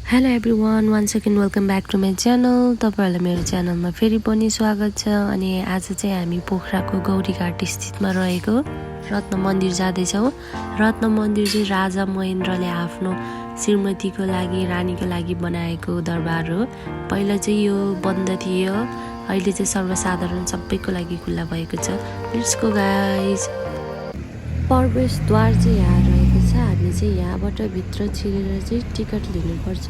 Hello everyone, once again welcome back to my channel. तपाईँहरूलाई मेरो च्यानलमा फेरि पनि स्वागत छ। अनि आज चाहिँ हामी पोखराको गौरीघाट स्थितमा रहेको रत्न मन्दिर जाँदैछौँ। रत्न मन्दिर चाहिँ राजा महेन्द्रले आफ्नो श्रीमतीको लागि, रानीको लागि बनाएको दरबार हो। पहिला चाहिँ यो बन्द थियो, अहिले चाहिँ सर्वसाधारण सबैको लागि खुल्ला भएको छ। Let's go guys. प्रवेशद्वार चाहिँ यहाँ रहेको छ। हामी चाहिँ यहाँबाट भित्र छिरेर चाहिँ टिकट लिनुपर्छ।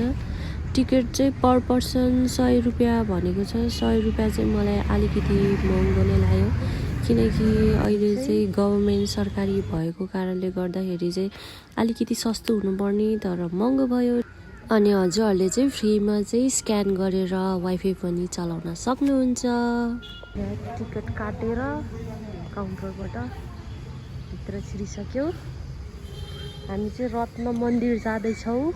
टिकट चाहिँ पर पर्सन 100 रुपियाँ भनेको छ। 100 रुपियाँ चाहिँ मलाई अलिकति महँगो नै लाग्यो, किनकि अहिले चाहिँ गभर्मेन्ट सरकारी भएको कारणले गर्दाखेरि चाहिँ अलिकति सस्तो हुनुपर्ने, तर महँगो भयो। अनि हजुरहरूले चाहिँ फ्रीमा चाहिँ स्क्यान गरेर वाइफाई पनि चलाउन सक्नुहुन्छ। टिकट काटेर काउन्टरबाट भित्र छिरिसक्यो। हामी चाहिँ रत्न मन्दिर जाँदैछौँ।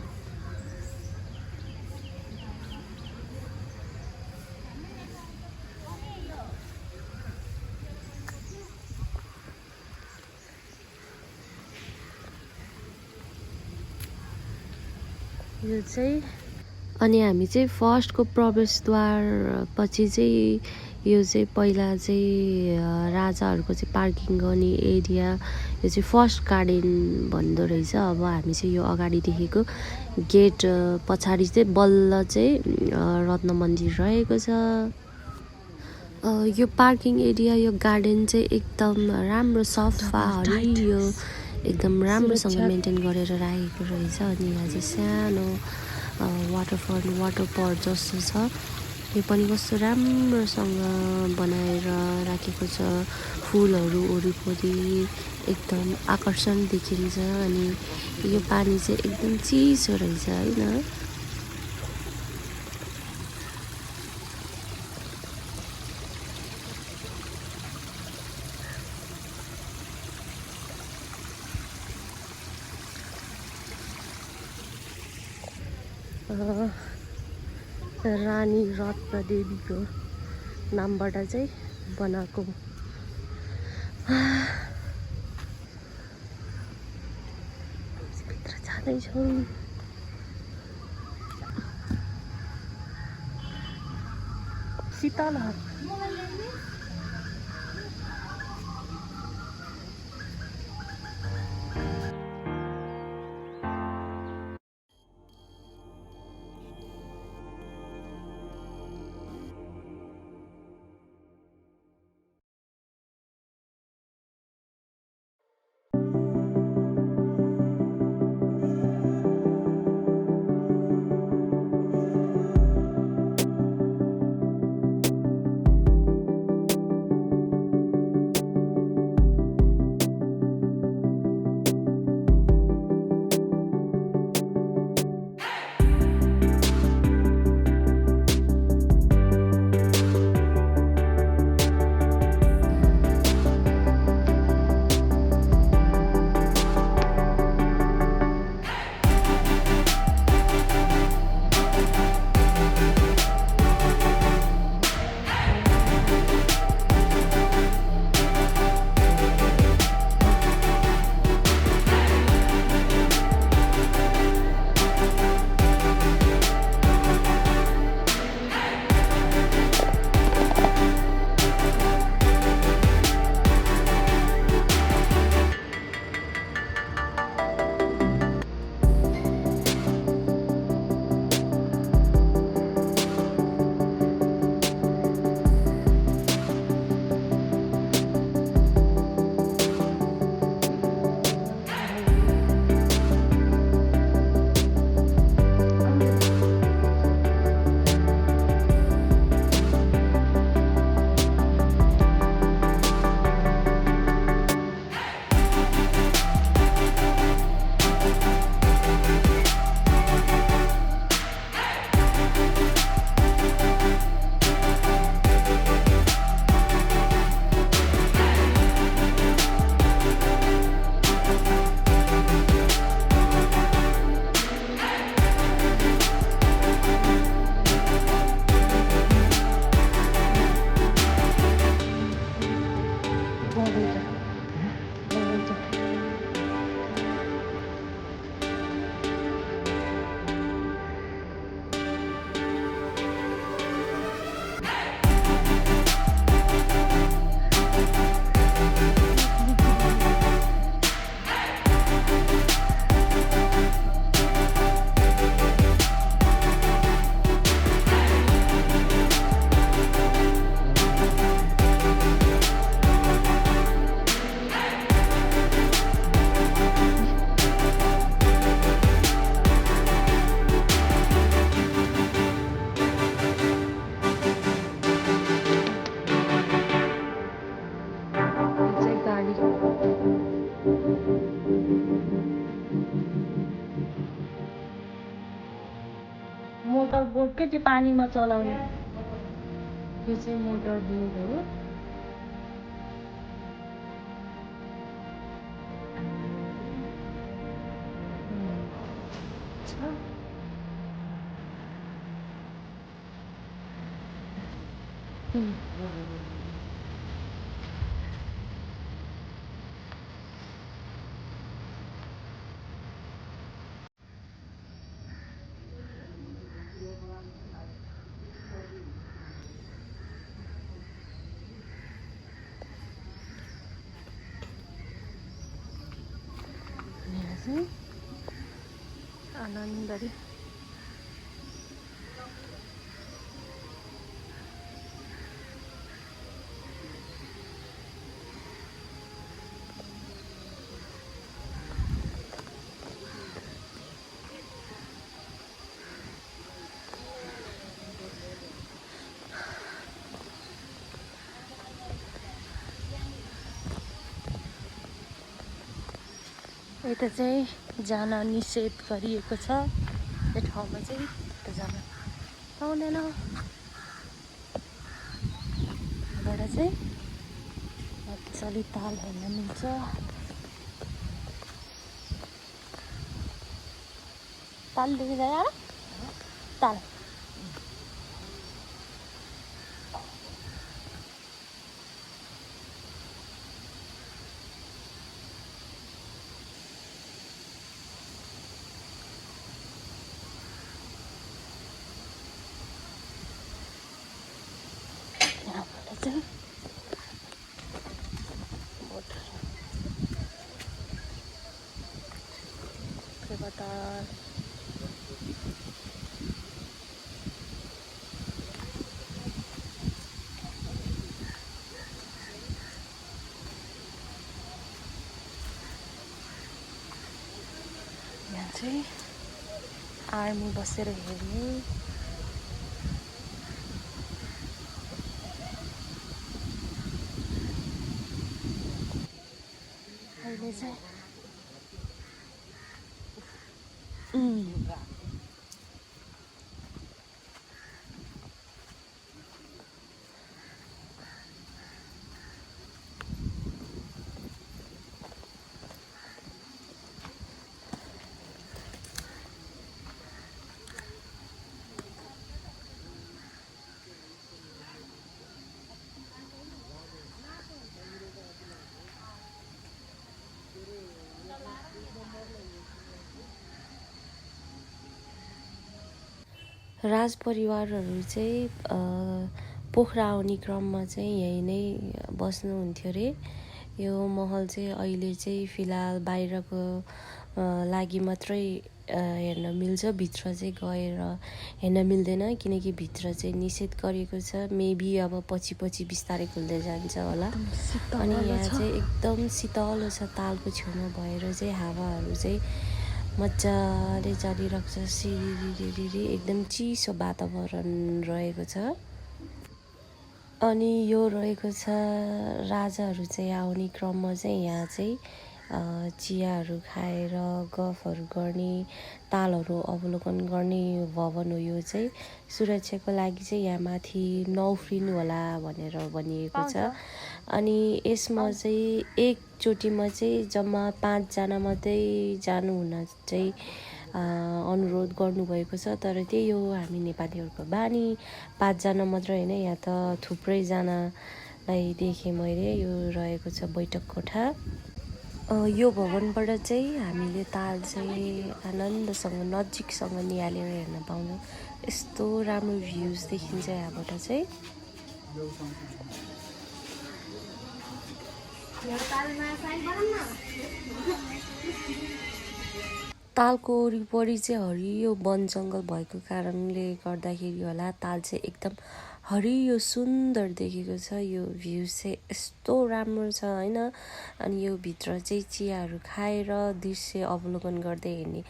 यो चाहिँ अनि हामी चाहिँ फर्स्टको प्रवेशद्वार पछि चाहिँ यो चाहिँ पहिला चाहिँ राजाहरूको चाहिँ पार्किङ गर्ने एरिया, यो चाहिँ फर्स्ट गार्डन भन्दो रहेछ। अब हामी चाहिँ यो अगाडि देखेको गेट पछाडि चाहिँ बल्ल चाहिँ रत्न मन्दिर रहेको छ। यो पार्किङ एरिया, यो गार्डन चाहिँ एकदम राम्रो, सफा, हरियो, एकदम राम्रोसँग मेन्टेन गरेर राखेको रहेछ। अनि यहाँ चाहिँ सानो वाटरफल, वाटर पट जस्तो छ। यो पनि कस्तो राम्रोसँग बनाएर राखेको छ। फुलहरू वरिपरि एकदम आकर्षण देखिन्छ। अनि यो पानी चाहिँ एकदम चिसो रहेछ होइन। रानी रत्न देवीको नामबाट चाहिँ बनाएको। भित्र जाँदैछौँ। शीतल मोटर बोट के त्यो पानीमा चलाउने त्यो चाहिँ मोटर बोट हो। यहाँ चाहिँ आनन्दले यता चाहिँ जान निषेध गरिएको छ। यो ठाउँमा चाहिँ यता जान पाउँदैन। बाट चाहिँ मजाले ताल हेर्न मिल्छ। ताल देखेर आएर ताल यहाँबाट चाहिँ यहाँ चाहिँ आर्मी बसेर हेर्ने। अहिले चाहिँ राजपरिवारहरू चाहिँ पोखरा आउने क्रममा चाहिँ यहीँ नै बस्नुहुन्थ्यो अरे। यो महल चाहिँ अहिले चाहिँ फिलहाल बाहिरको लागि मात्रै हेर्न मिल्छ। भित्र चाहिँ गएर हेर्न मिल्दैन किनकि भित्र चाहिँ निषेध गरिएको छ। मेबी अब पछि पछि बिस्तारै खुल्दै जान्छ होला। अनि यहाँ चाहिँ एकदम शीतलो छ। तालको छेउमा भएर चाहिँ हावाहरू चाहिँ मजाले चलिरहेको छ। सिरिरिरिरि एकदम चिसो वातावरण रहेको छ। अनि यो रहेको छ राजाहरू चाहिँ आउने क्रममा चाहिँ यहाँ चाहिँ चियाहरू खाएर गफहरू गर्ने, तालहरू अवलोकन गर्ने भवन हो। यो चाहिँ सुरक्षाको लागि चाहिँ यहाँ माथि नउफ्रिनु होला भनेर भनिएको छ। अनि यसमा चाहिँ एकचोटिमा चाहिँ जम्मा 5 जना मात्रै जानु हुन चाहिँ अनुरोध गर्नुभएको छ। तर त्यही हो हामी नेपालीहरूको बानी, 5 जना मात्र होइन, यहाँ त थुप्रैजनालाई देखेँ मैले। यो रहेको छ बैठक कोठा। यो भवनबाट चाहिँ हामीले ताल चाहिँ आनन्दसँग नजिकसँग निहालेर हेर्न पाउँछौँ। यस्तो राम्रो भ्युज देखिन्छ यहाँबाट चाहिँ। तालको वरिपरि चाहिँ हरियो वन जङ्गल भएको कारणले गर्दाखेरि होला ताल चाहिँ एकदम हरियो सुन्दर देखेको छ। यो भ्यू चाहिँ यस्तो राम्रो छ होइन। अनि यो भित्र चाहिँ चियाहरू खाएर दृश्य अवलोकन गर्दै हिँड्ने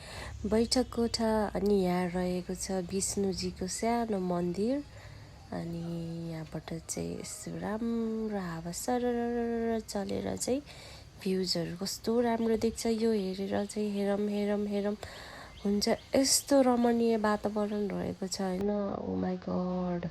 बैठक कोठा। अनि यहाँ रहेको छ विष्णुजीको सानो मन्दिर। अनि यहाँबाट चाहिँ यस्तो राम्रो हावा सरर चलेर चाहिँ भ्युजहरू कस्तो राम्रो देख्छ। यो हेरेर चाहिँ हेरौँ हुन्छ यस्तो रमणीय वातावरण रहेको छ होइन ओ माई गड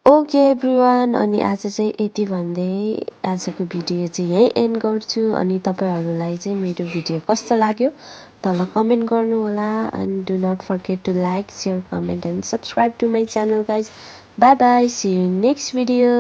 ओके एभ्रिवान अनि आज चाहिँ यति भन्दै आजको भिडियो चाहिँ यहीँ एन्ड गर्छु अनि तपाईँहरूलाई चाहिँ मेरो भिडियो कस्तो लाग्यो तल कमेन्ट गर्नुहोला and do not forget to like share comment and subscribe to my channel guys bye bye see you next video